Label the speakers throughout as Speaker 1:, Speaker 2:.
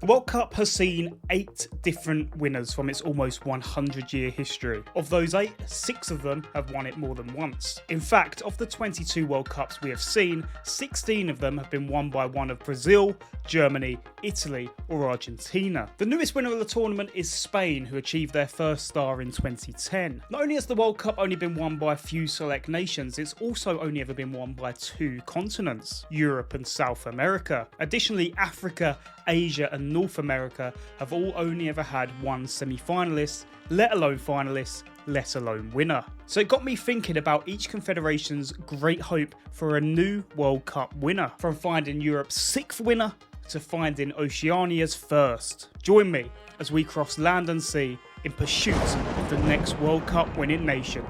Speaker 1: The World Cup has seen 8 different winners from its almost 100-year history. Of those 8, 6 of them have won it more than once. In fact, of the 22 World Cups we have seen, 16 of them have been won by one of Brazil, Germany, Italy or Argentina. The newest winner of the tournament is Spain, who achieved their first star in 2010. Not only has the World Cup only been won by a few select nations, it's also only ever been won by 2 continents, Europe and South America. Additionally, Africa, Asia and North America have all only ever had one semi-finalist, let alone finalist, let alone winner. So it got me thinking about each confederation's great hope for a new World Cup winner, from finding Europe's 6th winner to finding Oceania's first. Join me as we cross land and sea in pursuit of the next World Cup winning nation.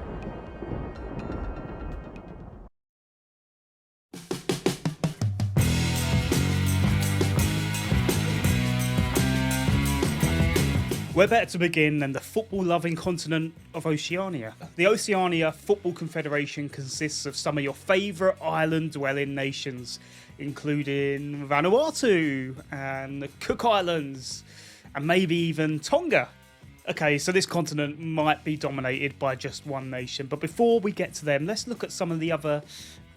Speaker 1: Where better to begin than the football-loving continent of Oceania? The Oceania Football Confederation consists of some of your favourite island-dwelling nations, including Vanuatu and the Cook Islands, and maybe even Tonga. Okay, so this continent might be dominated by just one nation, but before we get to them, let's look at some of the other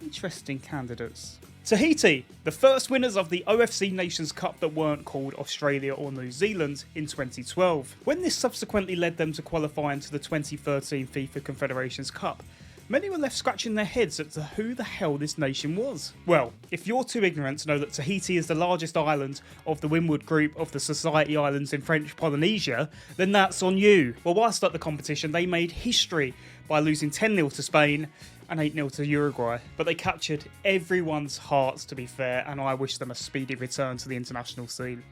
Speaker 1: interesting candidates. Tahiti, the first winners of the OFC Nations Cup that weren't called Australia or New Zealand in 2012. When this subsequently led them to qualify into the 2013 FIFA Confederations Cup, many were left scratching their heads as to who the hell this nation was. Well, if you're too ignorant to know that Tahiti is the largest island of the Windward group of the Society Islands in French Polynesia, then that's on you. Well, whilst at the competition, they made history by losing 10-0 to Spain and 8-0 to Uruguay, but they captured everyone's hearts, to be fair, and I wish them a speedy return to the international scene.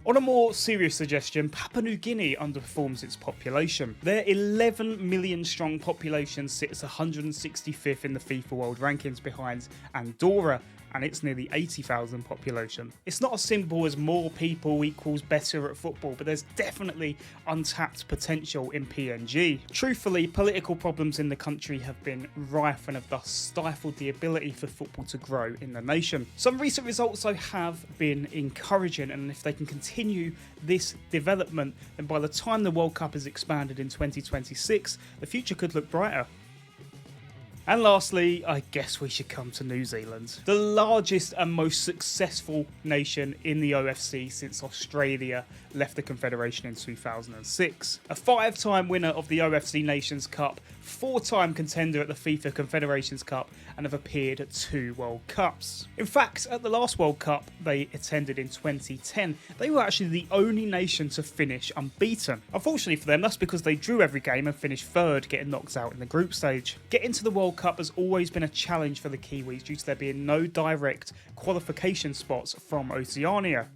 Speaker 1: On a more serious suggestion, Papua New Guinea underperforms its population. Their 11 million strong population sits 165th in the FIFA World Rankings behind Andorra and its nearly 80,000 population. It's not as simple as more people equals better at football, but there's definitely untapped potential in PNG. Truthfully, political problems in the country have been rife and have thus stifled the ability for football to grow in the nation. Some recent results though have been encouraging, and if they can continue this development, then by the time the World Cup is expanded in 2026, the future could look brighter. And lastly, I guess we should come to New Zealand, the largest and most successful nation in the OFC since Australia left the Confederation in 2006. A 5-time winner of the OFC Nations Cup, 4-time contender at the FIFA Confederations Cup, and have appeared at 2 World Cups. In fact, at the last World Cup they attended in 2010, they were actually the only nation to finish unbeaten. Unfortunately for them, that's because they drew every game and finished 3rd, getting knocked out in the group stage. Getting to the World Cup has always been a challenge for the Kiwis due to there being no direct qualification spots from Oceania.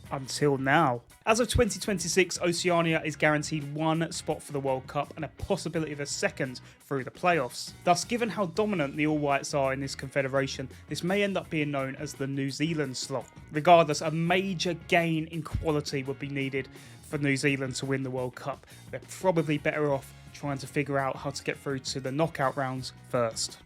Speaker 1: Until now. As of 2026, Oceania is guaranteed 1 spot for the World Cup and a possibility of a 2nd through the playoffs. Thus, given how dominant the All Whites are in this confederation, this may end up being known as the New Zealand slot. Regardless, a major gain in quality would be needed for New Zealand to win the World Cup. They're probably better off trying to figure out how to get through to the knockout rounds first.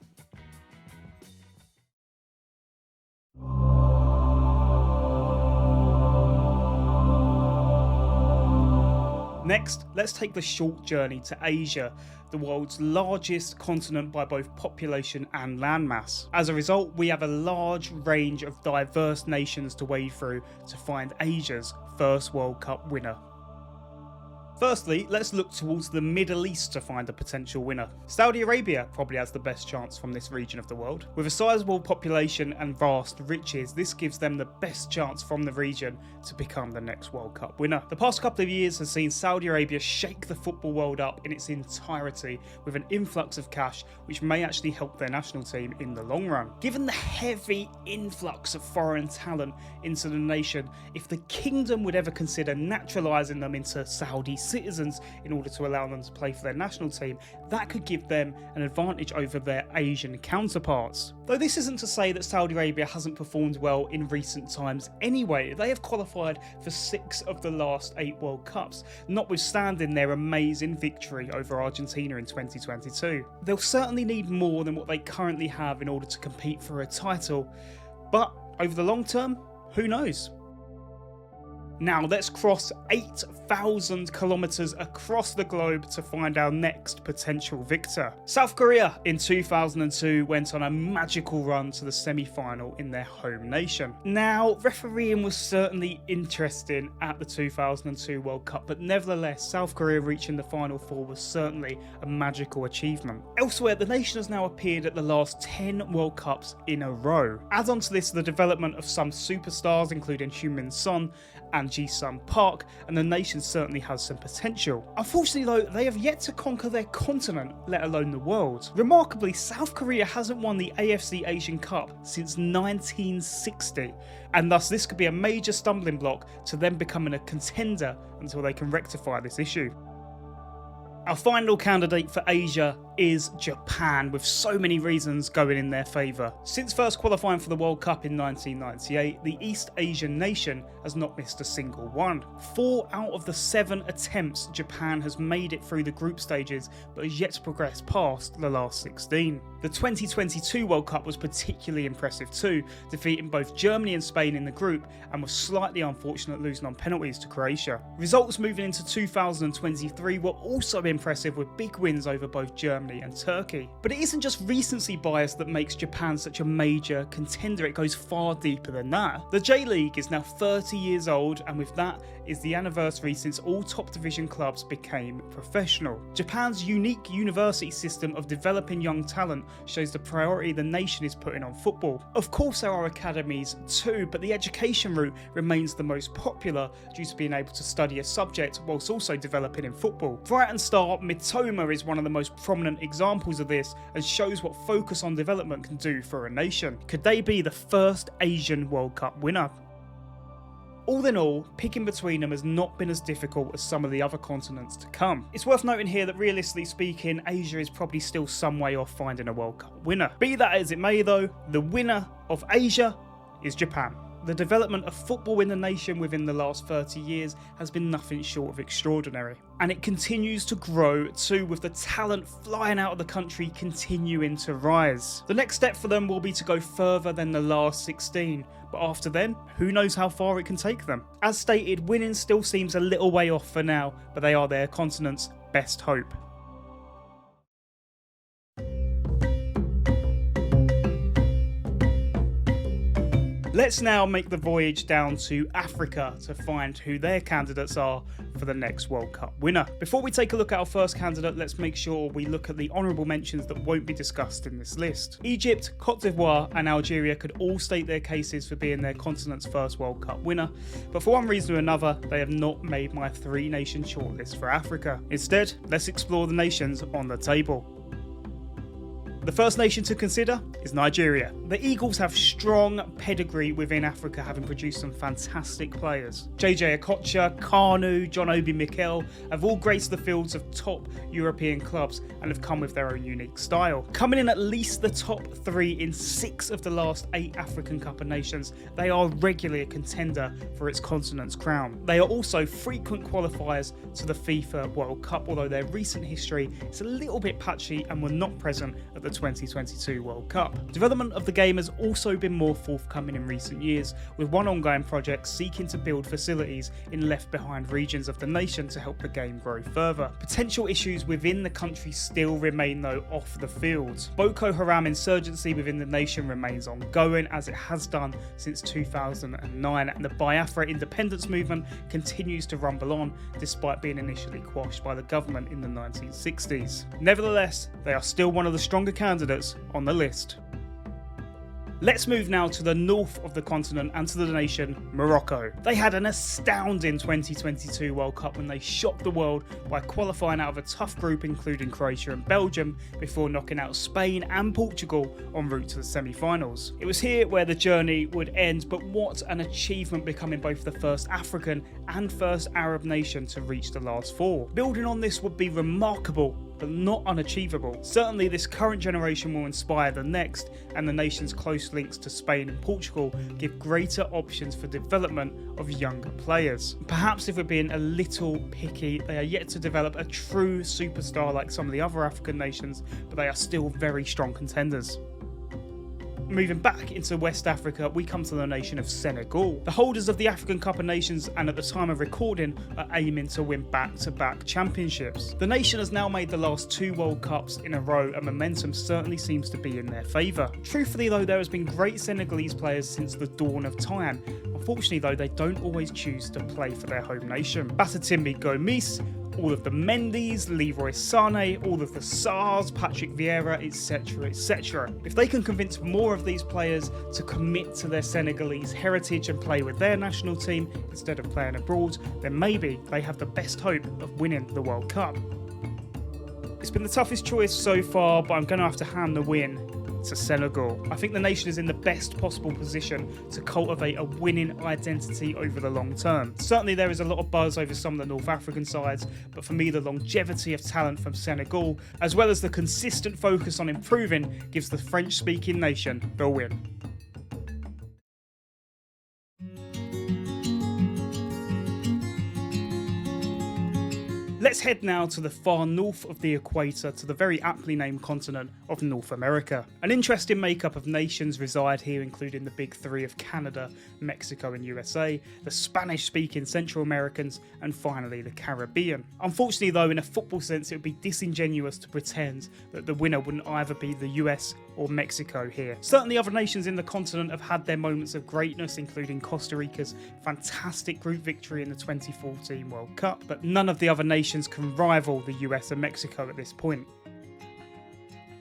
Speaker 1: Next, let's take the short journey to Asia, the world's largest continent by both population and landmass. As a result, we have a large range of diverse nations to wade through to find Asia's first World Cup winner. Firstly, let's look towards the Middle East to find a potential winner. Saudi Arabia probably has the best chance from this region of the world. With a sizable population and vast riches, this gives them the best chance from the region to become the next World Cup winner. The past couple of years has seen Saudi Arabia shake the football world up in its entirety with an influx of cash, which may actually help their national team in the long run. Given the heavy influx of foreign talent into the nation, if the kingdom would ever consider naturalising them into Saudi citizens in order to allow them to play for their national team, that could give them an advantage over their Asian counterparts. Though this isn't to say that Saudi Arabia hasn't performed well in recent times anyway. They have qualified for 6 of the last 8 World Cups, notwithstanding their amazing victory over Argentina in 2022. They'll certainly need more than what they currently have in order to compete for a title, but over the long term, who knows? Now let's cross 8,000 kilometers across the globe to find our next potential victor. South Korea in 2002 went on a magical run to the semi-final in their home nation. Now, refereeing was certainly interesting at the 2002 World Cup, but nevertheless, South Korea reaching the Final Four was certainly a magical achievement. Elsewhere, the nation has now appeared at the last 10 World Cups in a row. Add on to this the development of some superstars, including Heung-min Son and Ji-sung Park, and the nation certainly has some potential. Unfortunately though, they have yet to conquer their continent, let alone the world. Remarkably, South Korea hasn't won the AFC Asian Cup since 1960, and thus this could be a major stumbling block to them becoming a contender until they can rectify this issue. Our final candidate for Asia is Japan, with so many reasons going in their favour. Since first qualifying for the World Cup in 1998, the East Asian nation has not missed a single one. 4 out of the 7 attempts Japan has made it through the group stages, but has yet to progress past the last 16. The 2022 World Cup was particularly impressive too, defeating both Germany and Spain in the group, and was slightly unfortunate losing on penalties to Croatia. Results moving into 2023 were also impressive, with big wins over both Germany and Turkey. But it isn't just recency bias that makes Japan such a major contender, it goes far deeper than that. The J-League is now 30 years old, and with that is the anniversary since all top division clubs became professional. Japan's unique university system of developing young talent shows the priority the nation is putting on football. Of course there are academies too, but the education route remains the most popular due to being able to study a subject whilst also developing in football. Brighton star Mitoma is one of the most prominent examples of this, and shows what focus on development can do for a nation. Could they be the first Asian World Cup winner? All in all, picking between them has not been as difficult as some of the other continents to come. It's worth noting here that realistically speaking, Asia is probably still some way off finding a World Cup winner. Be that as it may though, the winner of Asia is Japan. The development of football in the nation within the last 30 years has been nothing short of extraordinary. And it continues to grow too, with the talent flying out of the country continuing to rise. The next step for them will be to go further than the last 16, but after then, who knows how far it can take them. As stated, winning still seems a little way off for now, but they are their continent's best hope. Let's now make the voyage down to Africa to find who their candidates are for the next World Cup winner. Before we take a look at our first candidate, let's make sure we look at the honourable mentions that won't be discussed in this list. Egypt, Cote d'Ivoire and Algeria could all state their cases for being their continent's first World Cup winner, but for one reason or another, they have not made my 3-nation shortlist for Africa. Instead, let's explore the nations on the table. The first nation to consider is Nigeria. The Eagles have strong pedigree within Africa, having produced some fantastic players. JJ Okocha, Kanu, John Obi Mikel have all graced the fields of top European clubs and have come with their own unique style. Coming in at least the top 3 in 6 of the last 8 African Cup of Nations, they are regularly a contender for its continent's crown. They are also frequent qualifiers to the FIFA World Cup, although their recent history is a little bit patchy and were not present at the 2022 World Cup. Development of the game has also been more forthcoming in recent years, with one ongoing project seeking to build facilities in left behind regions of the nation to help the game grow further. Potential issues within the country still remain though off the field. Boko Haram insurgency within the nation remains ongoing, as it has done since 2009, and the Biafra independence movement continues to rumble on despite being initially quashed by the government in the 1960s. Nevertheless, they are still one of the stronger candidates on the list. Let's move now to the north of the continent and to the nation Morocco. They had an astounding 2022 World Cup when they shocked the world by qualifying out of a tough group including Croatia and Belgium before knocking out Spain and Portugal en route to the semi-finals. It was here where the journey would end, but what an achievement, becoming both the first African and first Arab nation to reach the last 4. Building on this would be remarkable, but not unachievable. Certainly this current generation will inspire the next, and the nation's close links to Spain and Portugal give greater options for development of younger players. Perhaps if we're being a little picky, they are yet to develop a true superstar like some of the other African nations, but they are still very strong contenders. Moving back into West Africa, we come to the nation of Senegal. The holders of the African Cup of Nations, and at the time of recording, are aiming to win back-to-back championships. The nation has now made the last 2 World Cups in a row, and momentum certainly seems to be in their favour. Truthfully though, there has been great Senegalese players since the dawn of time. Unfortunately though, they don't always choose to play for their home nation. Batatimbi Gomis, all of the Mendy's, Leroy Sané, all of the Sars, Patrick Vieira, etc, etc. If they can convince more of these players to commit to their Senegalese heritage and play with their national team instead of playing abroad, then maybe they have the best hope of winning the World Cup. It's been the toughest choice so far, but I'm going to have to hand the win to Senegal. I think the nation is in the best possible position to cultivate a winning identity over the long term. Certainly there is a lot of buzz over some of the North African sides, but for me the longevity of talent from Senegal, as well as the consistent focus on improving, gives the French-speaking nation the win. Let's head now to the far north of the equator, to the very aptly named continent of North America. An interesting makeup of nations reside here, including the big 3 of Canada, Mexico and USA, the Spanish-speaking Central Americans, and finally the Caribbean. Unfortunately though, in a football sense, it would be disingenuous to pretend that the winner wouldn't either be the US or Mexico here. Certainly other nations in the continent have had their moments of greatness, including Costa Rica's fantastic group victory in the 2014 World Cup, but none of the other nations can rival the US and Mexico at this point.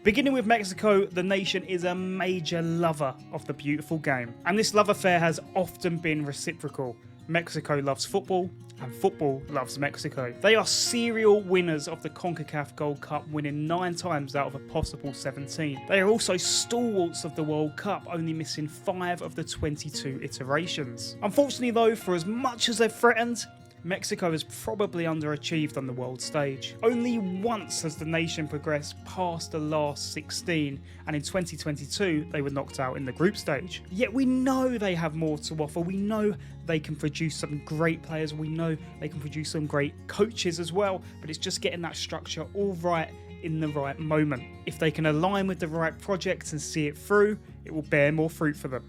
Speaker 1: Beginning with Mexico, the nation is a major lover of the beautiful game, and this love affair has often been reciprocal. Mexico loves football, and football loves Mexico. They are serial winners of the CONCACAF Gold Cup, winning 9 times out of a possible 17. They are also stalwarts of the World Cup, only missing 5 of the 22 iterations. Unfortunately though, for as much as they've threatened, Mexico has probably underachieved on the world stage. Only once has the nation progressed past the last 16, and in 2022 they were knocked out in the group stage. Yet we know they have more to offer. We know they can produce some great players. We know they can produce some great coaches as well, but it's just getting that structure all right in the right moment. If they can align with the right projects and see it through, it will bear more fruit for them.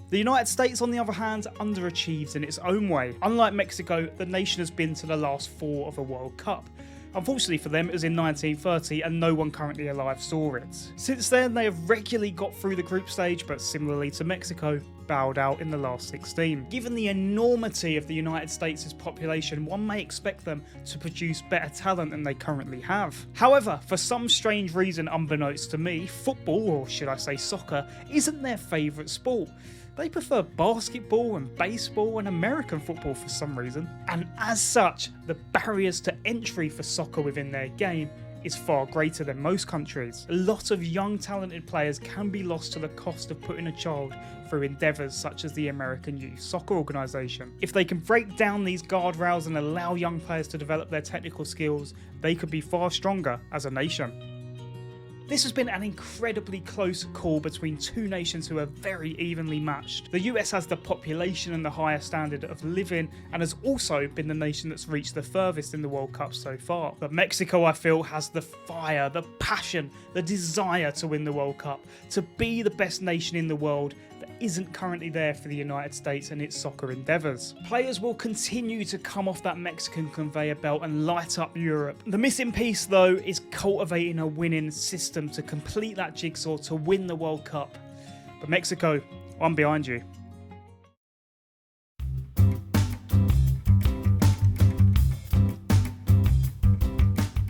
Speaker 1: The United States, on the other hand, underachieves in its own way. Unlike Mexico, the nation has been to the last 4 of a World Cup. Unfortunately for them, it was in 1930 and no one currently alive saw it. Since then, they have regularly got through the group stage, but similarly to Mexico, bowed out in the last 16. Given the enormity of the United States' population, one may expect them to produce better talent than they currently have. However, for some strange reason unbeknownst to me, football, or should I say soccer, isn't their favourite sport. They prefer basketball and baseball and American football for some reason. And as such, the barriers to entry for soccer within their game is far greater than most countries. A lot of young talented players can be lost to the cost of putting a child through endeavours such as the American Youth Soccer Organisation. If they can break down these guardrails and allow young players to develop their technical skills, they could be far stronger as a nation. This has been an incredibly close call between 2 nations who are very evenly matched. The US has the population and the higher standard of living, and has also been the nation that's reached the furthest in the World Cup so far. But Mexico, I feel, has the fire, the passion, the desire to win the World Cup, to be the best nation in the world that isn't currently there for the United States and its soccer endeavours. Players will continue to come off that Mexican conveyor belt and light up Europe. The missing piece though is cultivating a winning system to complete that jigsaw to win the World Cup. But Mexico, I'm behind you.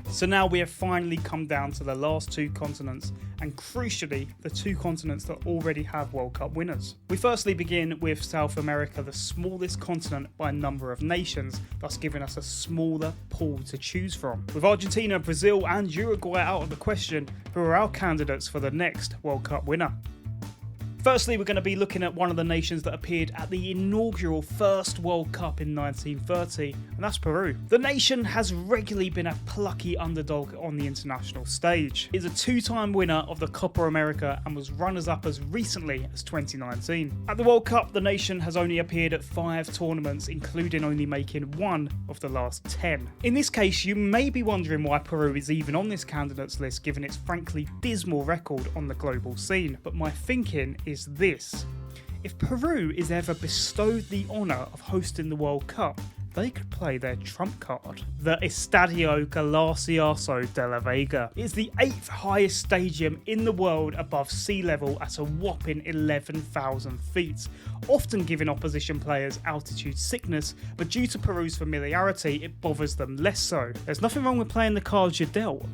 Speaker 1: So now we have finally come down to the last 2 continents, and crucially, the 2 continents that already have World Cup winners. We firstly begin with South America, the smallest continent by number of nations, thus giving us a smaller pool to choose from. With Argentina, Brazil and Uruguay out of the question, who are our candidates for the next World Cup winner? Firstly, we're going to be looking at one of the nations that appeared at the inaugural first World Cup in 1930, and that's Peru. The nation has regularly been a plucky underdog on the international stage. It's a two-time winner of the Copa America and was runners-up as recently as 2019. At the World Cup, the nation has only appeared at 5 tournaments, including only making one of the last 10. In this case, you may be wondering why Peru is even on this candidates list given its frankly dismal record on the global scene, but my thinking is this. If Peru is ever bestowed the honour of hosting the World Cup, they could play their trump card. The Estadio Galarciaso de la Vega is the 8th highest stadium in the world above sea level at a whopping 11,000 feet, often giving opposition players altitude sickness, but due to Peru's familiarity, it bothers them less so. There's nothing wrong with playing the cards you're dealt.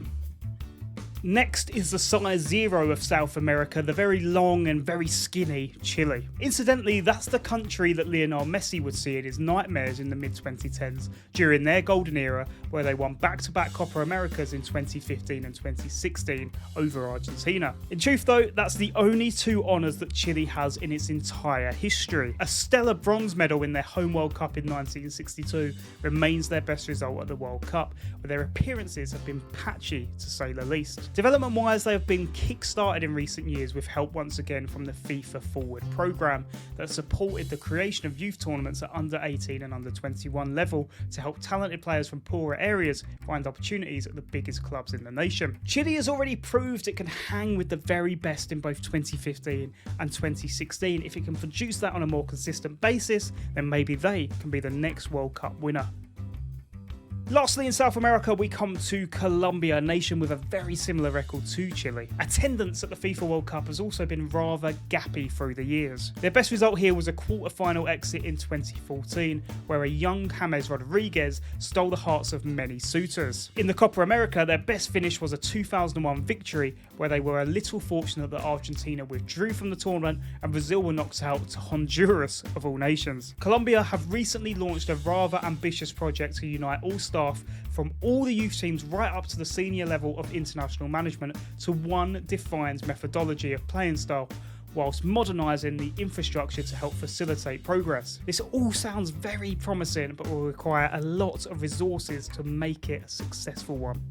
Speaker 1: Next is the size 0 of South America, the very long and very skinny Chile. Incidentally, that's the country that Lionel Messi would see in his nightmares in the mid-2010s during their golden era, where they won back-to-back Copa Americas in 2015 and 2016 over Argentina. In truth though, that's the only 2 honours that Chile has in its entire history. A stellar bronze medal in their home World Cup in 1962 remains their best result at the World Cup, where their appearances have been patchy to say the least. Development-wise, they have been kick-started in recent years with help once again from the FIFA Forward programme that supported the creation of youth tournaments at under 18 and under 21 level to help talented players from poorer areas find opportunities at the biggest clubs in the nation. Chile has already proved it can hang with the very best in both 2015 and 2016. If it can produce that on a more consistent basis, then maybe they can be the next World Cup winner. Lastly, in South America, we come to Colombia, a nation with a very similar record to Chile. Attendance at the FIFA World Cup has also been rather gappy through the years. Their best result here was a quarter-final exit in 2014, where a young James Rodriguez stole the hearts of many suitors. In the Copa America, their best finish was a 2001 victory, where they were a little fortunate that Argentina withdrew from the tournament and Brazil were knocked out to Honduras, of all nations. Colombia have recently launched a rather ambitious project to unite all staff from all the youth teams right up to the senior level of international management to one defined methodology of playing style, whilst modernising the infrastructure to help facilitate progress. This all sounds very promising, but will require a lot of resources to make it a successful one.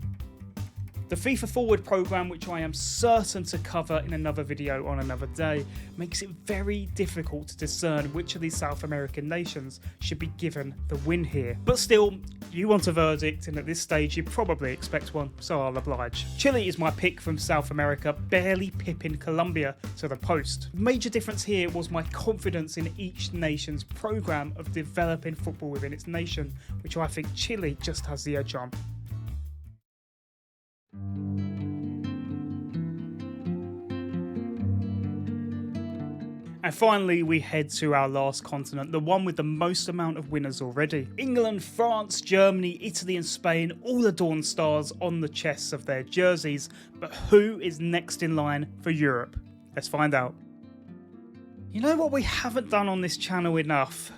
Speaker 1: The FIFA Forward programme, which I am certain to cover in another video on another day, makes it very difficult to discern which of these South American nations should be given the win here. But still, you want a verdict, and at this stage you probably expect one, so I'll oblige. Chile is my pick from South America, barely pipping Colombia to the post. The major difference here was my confidence in each nation's programme of developing football within its nation, which I think Chile just has the edge on. And finally, we head to our last continent, the one with the most amount of winners already. England, France, Germany, Italy and Spain all adorn stars on the chests of their jerseys, but who is next in line for Europe? Let's find out. You know what we haven't done on this channel enough?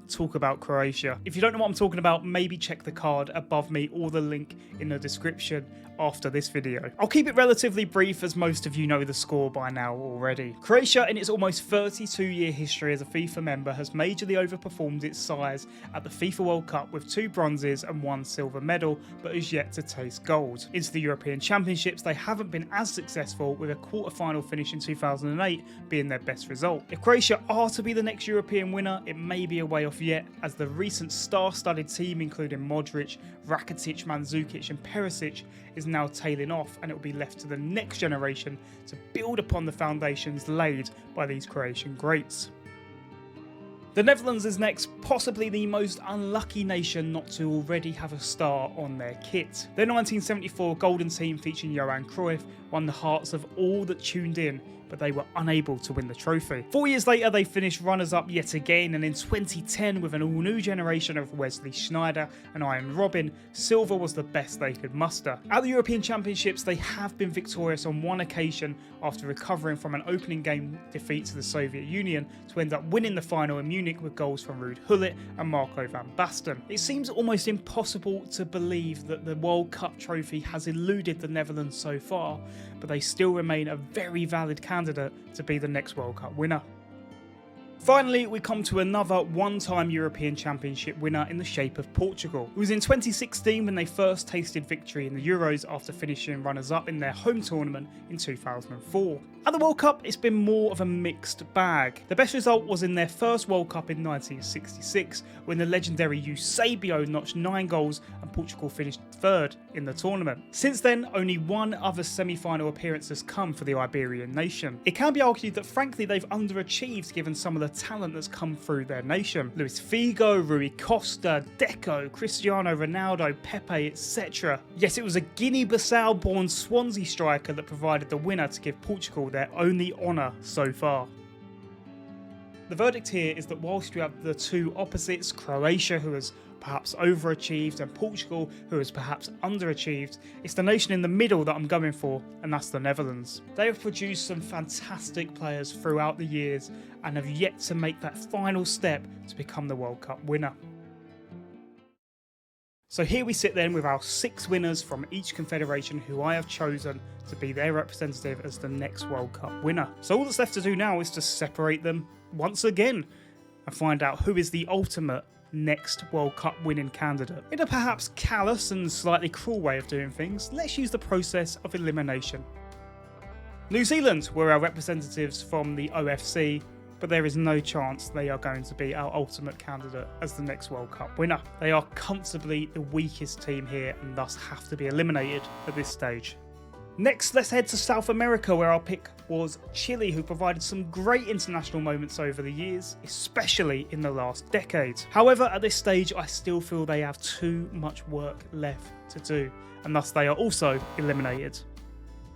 Speaker 1: Talk about Croatia. If you don't know what I'm talking about, maybe check the card above me or the link in the description after this video. I'll keep it relatively brief as most of you know the score by now already. Croatia, in its almost 32-year history as a FIFA member, has majorly overperformed its size at the FIFA World Cup with 2 bronzes and 1 silver medal, but is yet to taste gold. Into the European Championships, they haven't been as successful, with a quarter-final finish in 2008 being their best result. If Croatia are to be the next European winner, it may be a way off yet, as the recent star-studded team, including Modric, Rakitic, Mandzukic and Perisic, is now tailing off, and it will be left to the next generation to build upon the foundations laid by these Croatian greats. The Netherlands is next, possibly the most unlucky nation not to already have a star on their kit. Their 1974 golden team featuring Johan Cruyff won the hearts of all that tuned in, but they were unable to win the trophy. 4 years later, they finished runners-up yet again, and in 2010, with an all-new generation of Wesley Sneijder and Arjen Robben, silver was the best they could muster. At the European Championships, they have been victorious on one occasion after recovering from an opening game defeat to the Soviet Union to end up winning the final in Munich with goals from Ruud Gullit and Marco van Basten. It seems almost impossible to believe that the World Cup trophy has eluded the Netherlands so far, but they still remain a very valid candidate candidate to be the next World Cup winner. Finally, we come to another one-time European Championship winner in the shape of Portugal. It was in 2016 when they first tasted victory in the Euros after finishing runners-up in their home tournament in 2004. At the World Cup, it's been more of a mixed bag. The best result was in their first World Cup in 1966, when the legendary Eusebio notched 9 goals and Portugal finished third in the tournament. Since then, only one other semi-final appearance has come for the Iberian nation. It can be argued that frankly they've underachieved given some of the talent that's come through their nation. Luis Figo, Rui Costa, Deco, Cristiano Ronaldo, Pepe, etc. Yes, it was a Guinea-Bissau born Swansea striker that provided the winner to give Portugal their only honour so far. The verdict here is that whilst you have the two opposites, Croatia, who has perhaps overachieved, and Portugal, who has perhaps underachieved, it's the nation in the middle that I'm going for, and that's the Netherlands. They have produced some fantastic players throughout the years and have yet to make that final step to become the World Cup winner. So here we sit then with our 6 winners from each confederation who I have chosen to be their representative as the next World Cup winner. So all that's left to do now is to separate them once again and find out who is the ultimate next World Cup winning candidate. In a perhaps callous and slightly cruel way of doing things, let's use the process of elimination. New Zealand were our representatives from the OFC, but there is no chance they are going to be our ultimate candidate as the next World Cup winner. They are comfortably the weakest team here and thus have to be eliminated at this stage. Next, let's head to South America, where our pick was Chile, who provided some great international moments over the years, especially in the last decade. However, at this stage, I still feel they have too much work left to do, and thus they are also eliminated.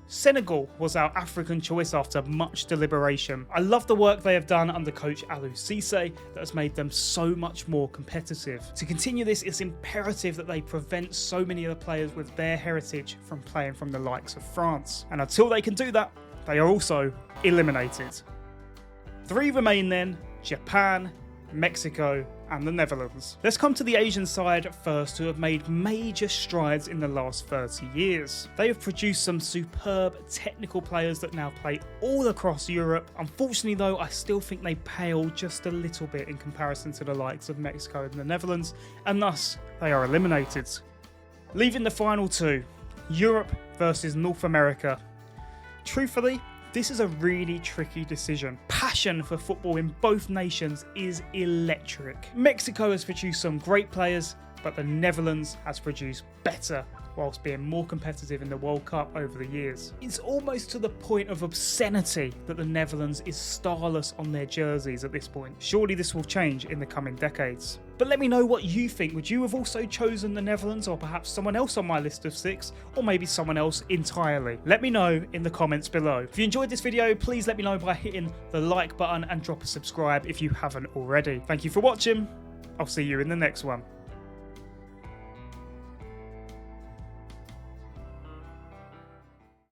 Speaker 1: Senegal was our African choice after much deliberation. I love the work they have done under coach Aliou Cissé that has made them so much more competitive. To continue this, it's imperative that they prevent so many of the players with their heritage from playing from the likes of France. And until they can do that, they are also eliminated. 3 remain then: Japan, Mexico, and the Netherlands. Let's come to the Asian side first, who have made major strides in the last 30 years. They have produced some superb technical players that now play all across Europe. Unfortunately though, I still think they pale just a little bit in comparison to the likes of Mexico and the Netherlands, and thus they are eliminated. Leaving the final 2, Europe versus North America. Truthfully, this is a really tricky decision. Passion for football in both nations is electric. Mexico has produced some great players, but the Netherlands has produced better whilst being more competitive in the World Cup over the years. It's almost to the point of obscenity that the Netherlands is starless on their jerseys at this point. Surely this will change in the coming decades. But let me know what you think. Would you have also chosen the Netherlands, or perhaps someone else on my list of 6, or maybe someone else entirely? Let me know in the comments below. If you enjoyed this video, please let me know by hitting the like button and drop a subscribe if you haven't already. Thank you for watching. I'll see you in the next one.